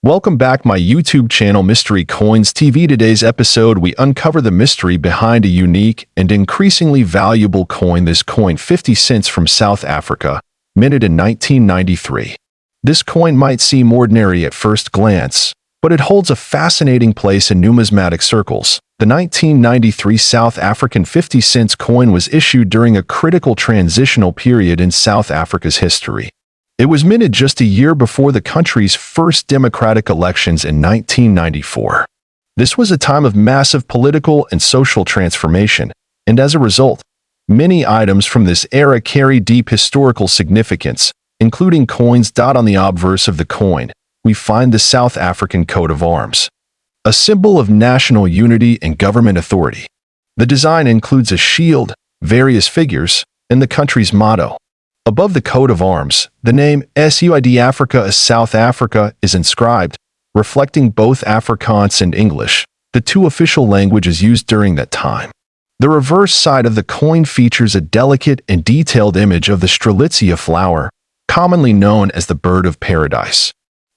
Welcome back my YouTube channel Mystery Coins TV. Today's episode we uncover the mystery behind a unique and increasingly valuable coin. This coin 50 cents from South Africa, minted in 1993. This coin might seem ordinary at first glance, but it holds a fascinating place in numismatic circles. The 1993 South African 50 cents coin was issued during a critical transitional period in South Africa's history. It was minted just a year before the country's first democratic elections in 1994. This was a time of massive political and social transformation, and as a result, many items from this era carry deep historical significance, including coins. On the obverse of the coin, we find the South African coat of arms, a symbol of national unity and government authority. The design includes a shield, various figures, and the country's motto. Above the coat of arms, the name SUID Africa as South Africa is inscribed, reflecting both Afrikaans and English, the two official languages used during that time. The reverse side of the coin features a delicate and detailed image of the Strelitzia flower, commonly known as the bird of paradise.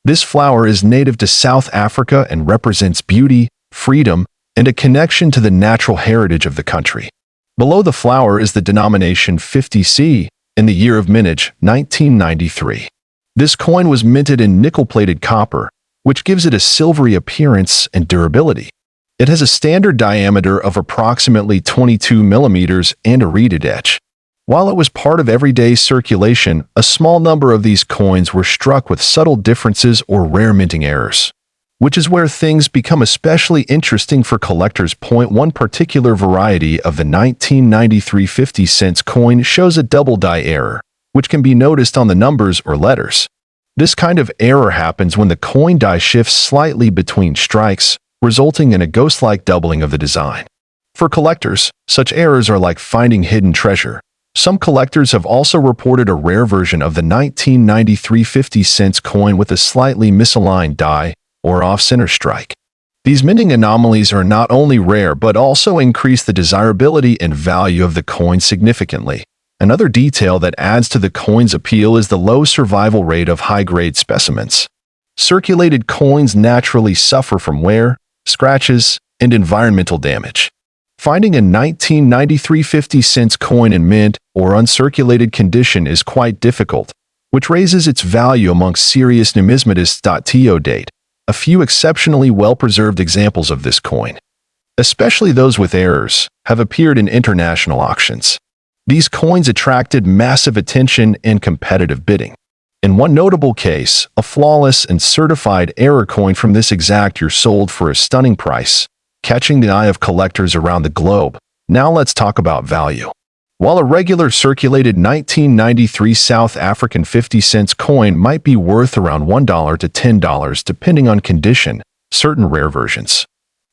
This flower is native to South Africa and represents beauty, freedom, and a connection to the natural heritage of the country. Below the flower is the denomination 50C, in the year of mintage, 1993. This coin was minted in nickel-plated copper, which gives it a silvery appearance and durability. It has a standard diameter of approximately 22 millimeters and a reeded edge. While it was part of everyday circulation, a small number of these coins were struck with subtle differences or rare minting errors, which is where things become especially interesting for collectors. One particular variety of the 1993 50 cents coin shows a double die error, which can be noticed on the numbers or letters. This kind of error happens when the coin die shifts slightly between strikes, resulting in a ghost-like doubling of the design. For collectors, such errors are like finding hidden treasure. Some collectors have also reported a rare version of the 1993 50 cents coin with a slightly misaligned die or off-center strike. These minting anomalies are not only rare but also increase the desirability and value of the coin significantly. Another detail that adds to the coin's appeal is the low survival rate of high-grade specimens. Circulated coins naturally suffer from wear, scratches, and environmental damage. Finding a 1993 50 cents coin in mint or uncirculated condition is quite difficult, which raises its value amongst serious numismatists. To date, a few exceptionally well-preserved examples of this coin, especially those with errors, have appeared in international auctions. These coins attracted massive attention and competitive bidding. In one notable case, a flawless and certified error coin from this exact year sold for a stunning price, catching the eye of collectors around the globe. Now let's talk about value. While a regular circulated 1993 South African 50 cents coin might be worth around $1 to $10 depending on condition, certain rare versions,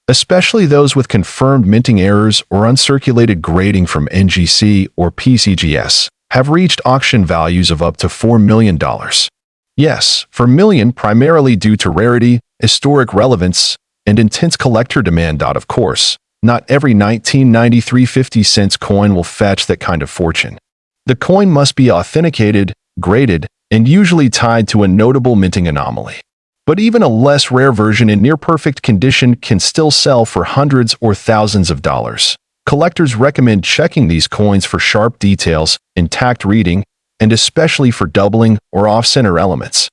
especially those with confirmed minting errors or uncirculated grading from NGC or PCGS, have reached auction values of up to $4 million. Yes, $4 million primarily due to rarity, historic relevance, and intense collector demand. Of course, not every 1993 50 cents coin will fetch that kind of fortune. The coin must be authenticated, graded, and usually tied to a notable minting anomaly. But even a less rare version in near-perfect condition can still sell for hundreds or thousands of dollars. Collectors recommend checking these coins for sharp details, intact reading, and especially for doubling or off-center elements.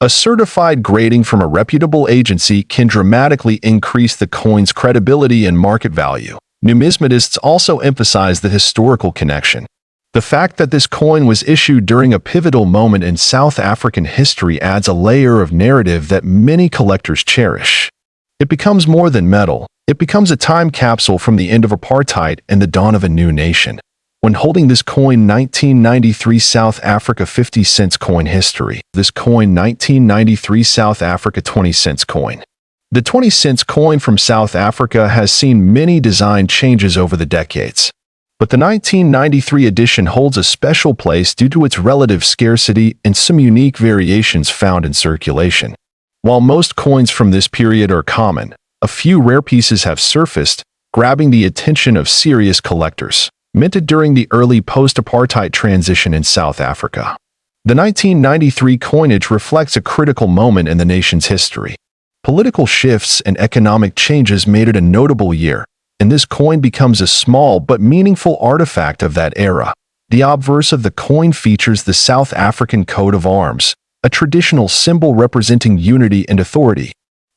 A certified grading from a reputable agency can dramatically increase the coin's credibility and market value. Numismatists also emphasize the historical connection. The fact that this coin was issued during a pivotal moment in South African history adds a layer of narrative that many collectors cherish. It becomes more than metal. It becomes a time capsule from the end of apartheid and the dawn of a new nation. When holding this coin 1993 South Africa 50 cents coin history, this coin 1993 South Africa 20 cents coin. The 20 cents coin from South Africa has seen many design changes over the decades, but the 1993 edition holds a special place due to its relative scarcity and some unique variations found in circulation. While most coins from this period are common, a few rare pieces have surfaced, grabbing the attention of serious collectors. Minted during the early post-apartheid transition in South Africa. The 1993 coinage reflects a critical moment in the nation's history. Political shifts and economic changes made it a notable year, and this coin becomes a small but meaningful artifact of that era. The obverse of the coin features the South African coat of arms, a traditional symbol representing unity and authority.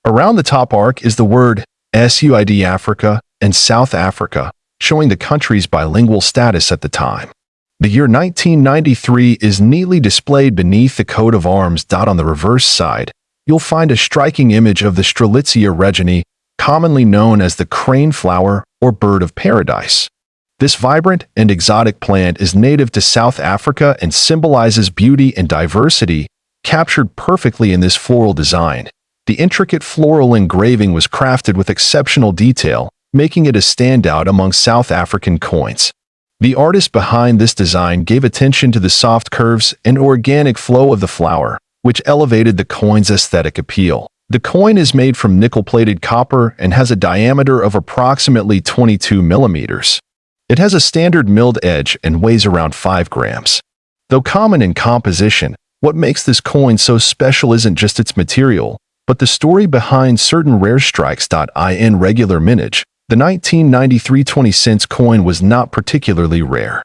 Around the top arc is the word SUID Africa and South Africa, showing the country's bilingual status at the time. The year 1993 is neatly displayed beneath the coat of arms. On the reverse side, you'll find a striking image of the Strelitzia reginae, commonly known as the crane flower or bird of paradise. This vibrant and exotic plant is native to South Africa and symbolizes beauty and diversity, captured perfectly in this floral design. The intricate floral engraving was crafted with exceptional detail, making it a standout among South African coins. The artist behind this design gave attention to the soft curves and organic flow of the flower, which elevated the coin's aesthetic appeal. The coin is made from nickel-plated copper and has a diameter of approximately 22 millimeters. It has a standard milled edge and weighs around 5 grams. Though common in composition, what makes this coin so special isn't just its material, but the story behind certain rare strikes. In regular mintage, the 1993 20-cent coin was not particularly rare.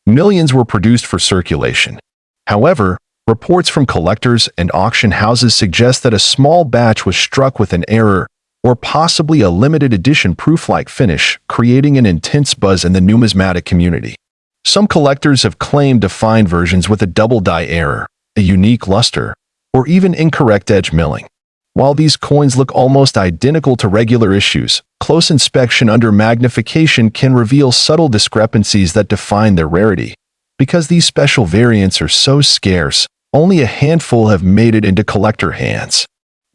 Millions were produced for circulation. However, reports from collectors and auction houses suggest that a small batch was struck with an error or possibly a limited edition proof-like finish, creating an intense buzz in the numismatic community. Some collectors have claimed to find versions with a double die error, a unique luster, or even incorrect edge milling. While these coins look almost identical to regular issues, close inspection under magnification can reveal subtle discrepancies that define their rarity. Because these special variants are so scarce, only a handful have made it into collector hands.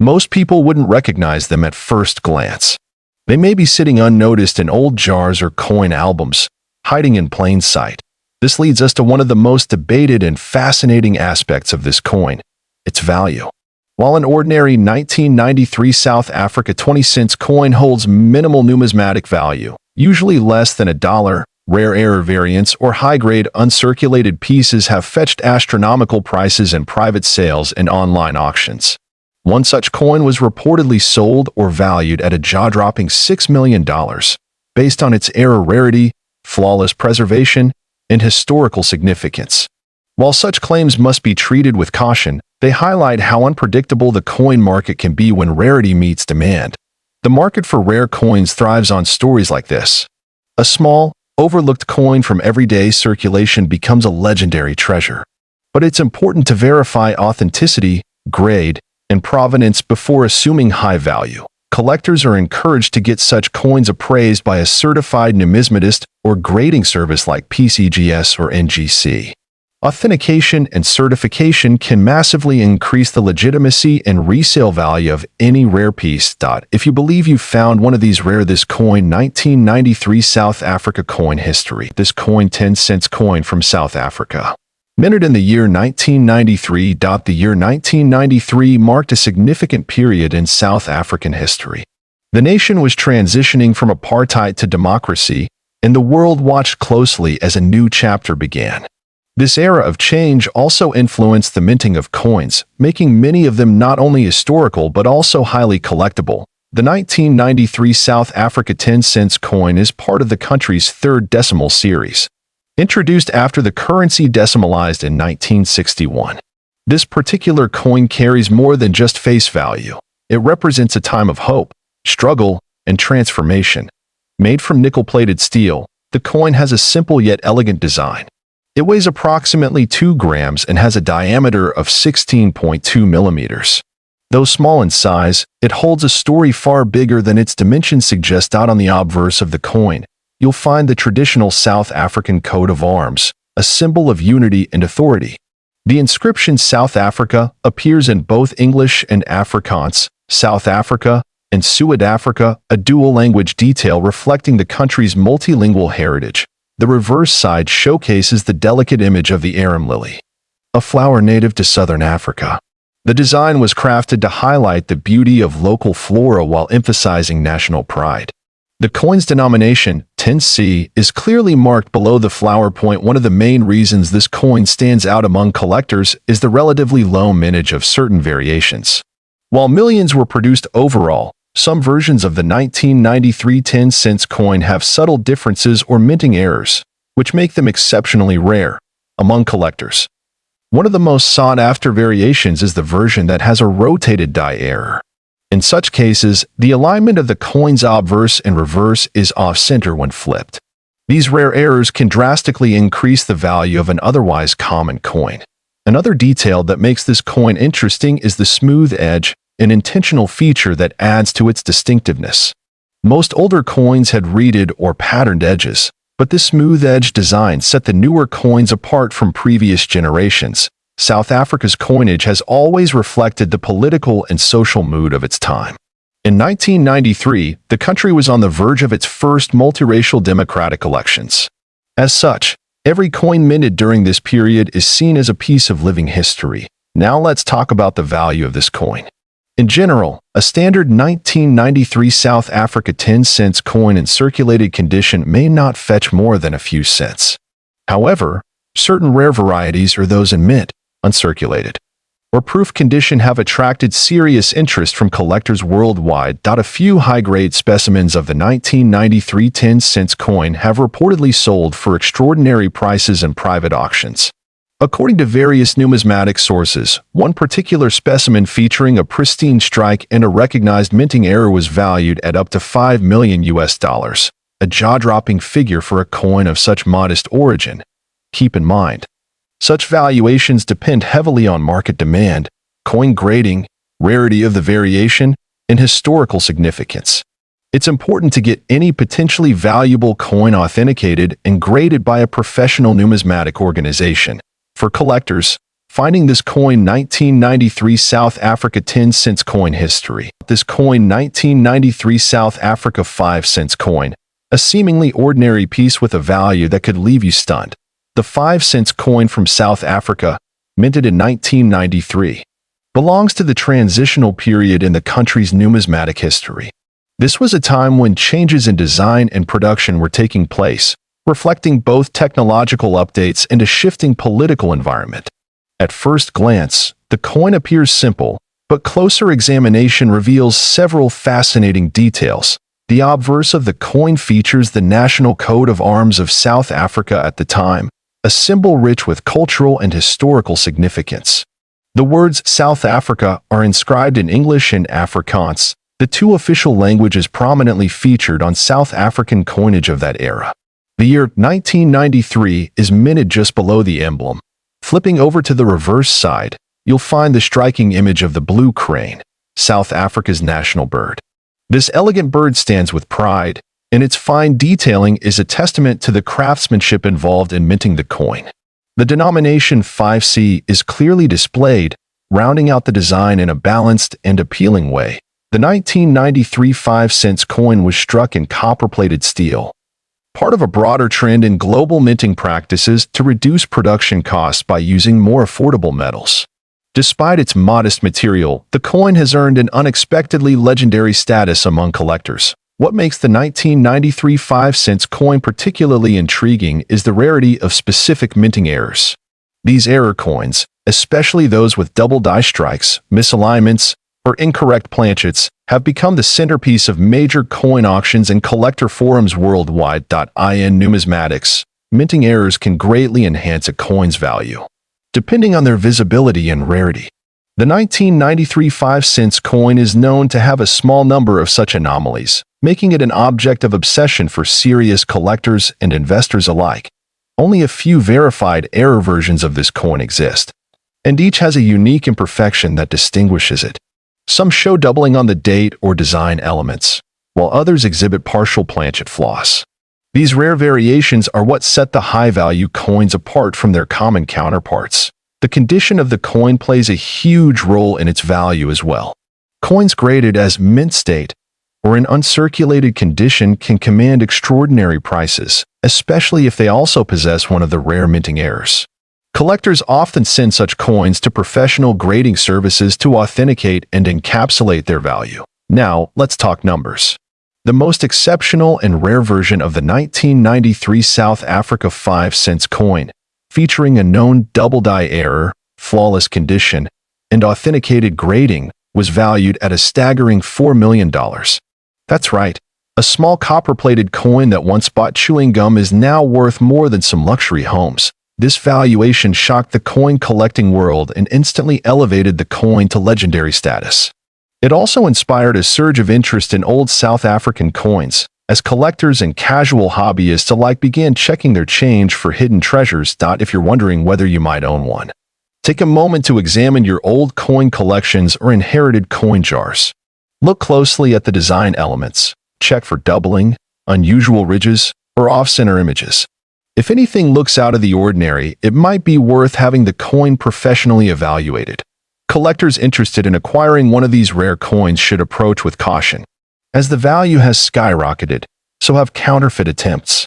Most people wouldn't recognize them at first glance. They may be sitting unnoticed in old jars or coin albums, hiding in plain sight. This leads us to one of the most debated and fascinating aspects of this coin: its value. While an ordinary 1993 South Africa 20-cent coin holds minimal numismatic value, usually less than $1, rare error variants or high-grade uncirculated pieces have fetched astronomical prices in private sales and online auctions. One such coin was reportedly sold or valued at a jaw-dropping $6 million, based on its era rarity, flawless preservation, and historical significance. While such claims must be treated with caution, they highlight how unpredictable the coin market can be when rarity meets demand. The market for rare coins thrives on stories like this. A small, overlooked coin from everyday circulation becomes a legendary treasure. But it's important to verify authenticity, grade, and provenance before assuming high value. Collectors are encouraged to get such coins appraised by a certified numismatist or grading service like PCGS or NGC. Authentication and certification can massively increase the legitimacy and resale value of any rare piece. If you believe you found one of these rare, this coin 1993 South Africa coin history. This coin 10-cent coin from South Africa. Minted in the year 1993. The year 1993 marked a significant period in South African history. The nation was transitioning from apartheid to democracy, and the world watched closely as a new chapter began. This era of change also influenced the minting of coins, making many of them not only historical but also highly collectible. The 1993 South Africa 10-cent coin is part of the country's third decimal series, introduced after the currency decimalized in 1961. This particular coin carries more than just face value. It represents a time of hope, struggle, and transformation. Made from nickel-plated steel, the coin has a simple yet elegant design. It weighs approximately 2 grams and has a diameter of 16.2 millimeters. Though small in size, it holds a story far bigger than its dimensions suggest. On the obverse of the coin, you'll find the traditional South African coat of arms, a symbol of unity and authority. The inscription South Africa appears in both English and Afrikaans, South Africa, and Suid-Afrika, a dual-language detail reflecting the country's multilingual heritage. The reverse side showcases the delicate image of the arum lily, a flower native to southern Africa. The design was crafted to highlight the beauty of local flora while emphasizing national pride. The coin's denomination, 10C, is clearly marked below the flower point. One of the main reasons this coin stands out among collectors is the relatively low mintage of certain variations. While millions were produced overall, some versions of the 1993 10-cent coin have subtle differences or minting errors, which make them exceptionally rare among collectors. One of the most sought-after variations is the version that has a rotated die error. In such cases, the alignment of the coin's obverse and reverse is off-center when flipped. These rare errors can drastically increase the value of an otherwise common coin. Another detail that makes this coin interesting is the smooth edge, an intentional feature that adds to its distinctiveness. Most older coins had reeded or patterned edges, but this smooth edge design set the newer coins apart from previous generations. South Africa's coinage has always reflected the political and social mood of its time. In 1993, the country was on the verge of its first multiracial democratic elections. As such, every coin minted during this period is seen as a piece of living history. Now let's talk about the value of this coin. In general, a standard 1993 South Africa 10-cent coin in circulated condition may not fetch more than a few cents. However, certain rare varieties or those in mint, uncirculated, or proof condition have attracted serious interest from collectors worldwide. A few high-grade specimens of the 1993 10-cent coin have reportedly sold for extraordinary prices in private auctions. According to various numismatic sources, one particular specimen featuring a pristine strike and a recognized minting error was valued at up to $5 million, a jaw-dropping figure for a coin of such modest origin. Keep in mind, such valuations depend heavily on market demand, coin grading, rarity of the variation, and historical significance. It's important to get any potentially valuable coin authenticated and graded by a professional numismatic organization. For collectors, finding this coin 1993 South Africa 10-cent coin history. This coin 1993 South Africa 5-cent coin, a seemingly ordinary piece with a value that could leave you stunned. The 5-cent coin from South Africa, minted in 1993, belongs to the transitional period in the country's numismatic history. This was a time when changes in design and production were taking place, reflecting both technological updates and a shifting political environment. At first glance, the coin appears simple, but closer examination reveals several fascinating details. The obverse of the coin features the national coat of arms of South Africa at the time, a symbol rich with cultural and historical significance. The words South Africa are inscribed in English and Afrikaans, the two official languages prominently featured on South African coinage of that era. The year 1993 is minted just below the emblem. Flipping over to the reverse side, you'll find the striking image of the blue crane, South Africa's national bird. This elegant bird stands with pride, and its fine detailing is a testament to the craftsmanship involved in minting the coin. The denomination 5C is clearly displayed, rounding out the design in a balanced and appealing way. The 1993 5-cent coin was struck in copper-plated steel, part of a broader trend in global minting practices to reduce production costs by using more affordable metals. Despite its modest material, the coin has earned an unexpectedly legendary status among collectors. What makes the 1993 5-cent coin particularly intriguing is the rarity of specific minting errors. These error coins, especially those with double die strikes, misalignments, or incorrect planchets, have become the centerpiece of major coin auctions and collector forums worldwide. In Numismatics, minting errors can greatly enhance a coin's value, depending on their visibility and rarity. The 1993 5-cent coin is known to have a small number of such anomalies, making it an object of obsession for serious collectors and investors alike. Only a few verified error versions of this coin exist, and each has a unique imperfection that distinguishes it. Some show doubling on the date or design elements, while others exhibit partial planchet flaws. These rare variations are what set the high-value coins apart from their common counterparts. The condition of the coin plays a huge role in its value as well. Coins graded as mint state or in uncirculated condition can command extraordinary prices, especially if they also possess one of the rare minting errors. Collectors often send such coins to professional grading services to authenticate and encapsulate their value. Now, let's talk numbers. The most exceptional and rare version of the 1993 South Africa 5-cent coin, featuring a known double die error, flawless condition, and authenticated grading, was valued at a staggering $4 million. That's right. A small copper-plated coin that once bought chewing gum is now worth more than some luxury homes. This valuation shocked the coin collecting world and instantly elevated the coin to legendary status. It also inspired a surge of interest in old South African coins, as collectors and casual hobbyists alike began checking their change for hidden treasures. If you're wondering whether you might own one, take a moment to examine your old coin collections or inherited coin jars. Look closely at the design elements. Check for doubling, unusual ridges, or off-center images. If anything looks out of the ordinary, it might be worth having the coin professionally evaluated. Collectors interested in acquiring one of these rare coins should approach with caution, as the value has skyrocketed, so have counterfeit attempts.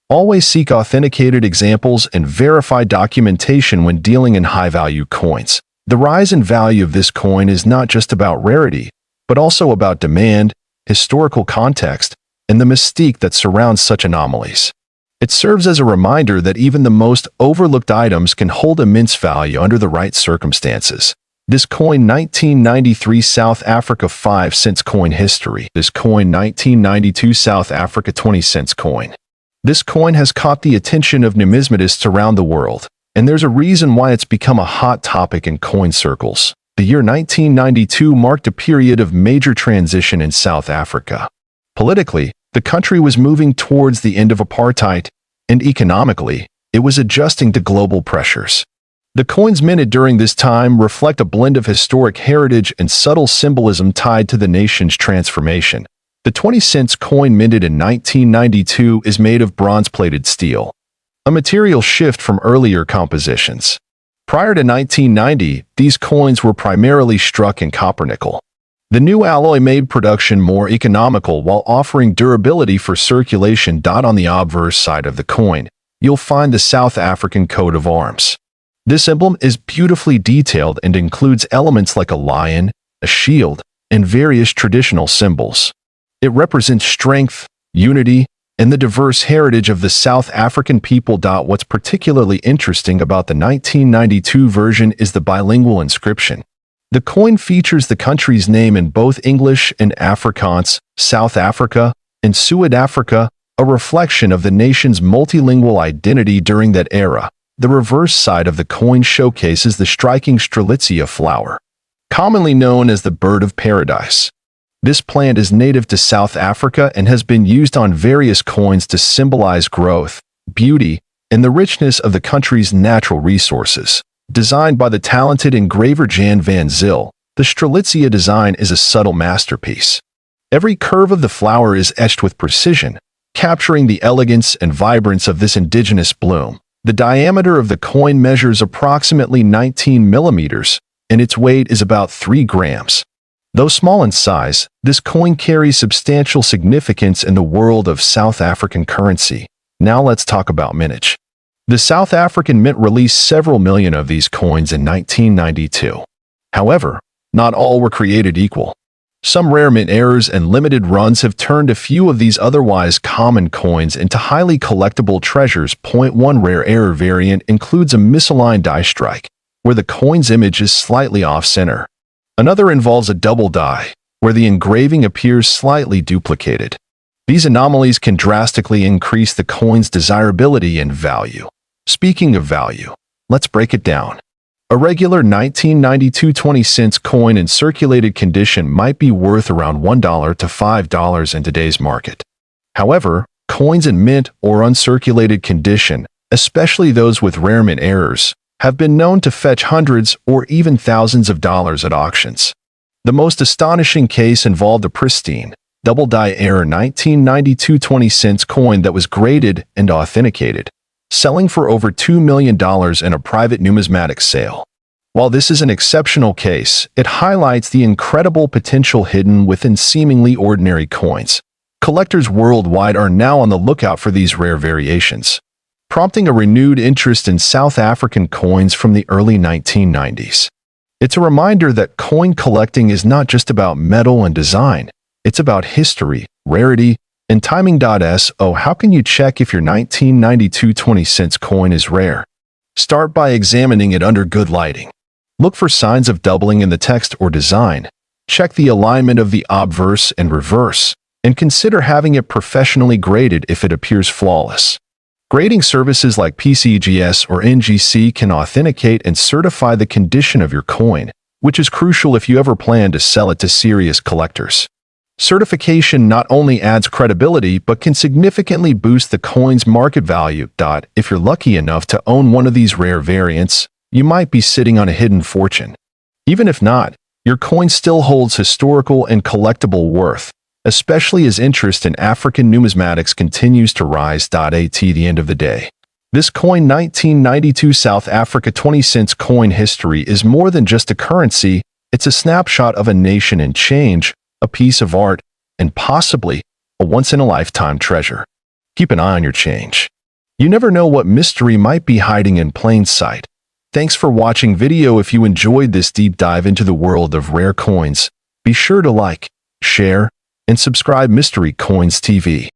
Always seek authenticated examples and verify documentation when dealing in high-value coins. The rise in value of this coin is not just about rarity, but also about demand, historical context, and the mystique that surrounds such anomalies. It serves as a reminder that even the most overlooked items can hold immense value under the right circumstances. This coin 1993 South Africa 5 cents coin history. This coin 1992 South Africa 20 cents coin. This coin has caught the attention of numismatists around the world, and there's a reason why it's become a hot topic in coin circles. The year 1992 marked a period of major transition in South Africa. Politically, the country was moving towards the end of apartheid, and economically, it was adjusting to global pressures. The coins minted during this time reflect a blend of historic heritage and subtle symbolism tied to the nation's transformation. The 20 cents coin minted in 1992 is made of bronze-plated steel, a material shift from earlier compositions. Prior to 1990, these coins were primarily struck in copper-nickel. The new alloy made production more economical while offering durability for circulation. On the obverse side of the coin, you'll find the South African coat of arms. This emblem is beautifully detailed and includes elements like a lion, a shield, and various traditional symbols. It represents strength, unity, and the diverse heritage of the South African people. What's particularly interesting about the 1992 version is the bilingual inscription. The coin features the country's name in both English and Afrikaans, South Africa, and Suid-Afrika, a reflection of the nation's multilingual identity during that era. The reverse side of the coin showcases the striking strelitzia flower, commonly known as the bird of paradise. This plant is native to South Africa and has been used on various coins to symbolize growth, beauty, and the richness of the country's natural resources. Designed by the talented engraver Jan van Zyl, the strelitzia design is a subtle masterpiece. Every curve of the flower is etched with precision, capturing the elegance and vibrance of this indigenous bloom. The diameter of the coin measures approximately 19 millimeters, and its weight is about 3 grams. Though small in size, this coin carries substantial significance in the world of South African currency. Now let's talk about mintage. The South African Mint released several million of these coins in 1992. However, not all were created equal. Some rare mint errors and limited runs have turned a few of these otherwise common coins into highly collectible treasures. One rare error variant includes a misaligned die strike, where the coin's image is slightly off-center. Another involves a double die, where the engraving appears slightly duplicated. These anomalies can drastically increase the coin's desirability and value. Speaking of value, let's break it down. A regular 1992 20 cents coin in circulated condition might be worth around $1 to $5 in today's market. However, coins in mint or uncirculated condition, especially those with rare mint errors, have been known to fetch hundreds or even thousands of dollars at auctions. The most astonishing case involved a pristine, double-die error 1992 20 cents coin that was graded and authenticated, selling for over $2 million in a private numismatics sale. While this is an exceptional case, it highlights the incredible potential hidden within seemingly ordinary coins. Collectors worldwide are now on the lookout for these rare variations, prompting a renewed interest in South African coins from the early 1990s. It's a reminder that coin collecting is not just about metal and design, it's about history, rarity, and timing. How can you check if your 1992 20 cents coin is rare? Start by examining it under good lighting. Look for signs of doubling in the text or design, Check the alignment of the obverse and reverse, and consider having it professionally graded if it appears flawless. Grading services like PCGS or NGC can authenticate and certify the condition of your coin, which is crucial if you ever plan to sell it to serious collectors. Certification not only adds credibility but can significantly boost the coin's market value. If you're lucky enough to own one of these rare variants, you might be sitting on a hidden fortune. Even if not, your coin still holds historical and collectible worth, especially as interest in African numismatics continues to rise. At the end of the day, this coin 1992 South Africa 20 cents coin history is more than just a currency. It's a snapshot of a nation in change, a piece of art, and possibly a once-in-a-lifetime treasure. Keep an eye on your change. You never know what mystery might be hiding in plain sight. Thanks for watching video. If you enjoyed this deep dive into the world of rare coins, be sure to like, share, and subscribe Mystery Coins TV.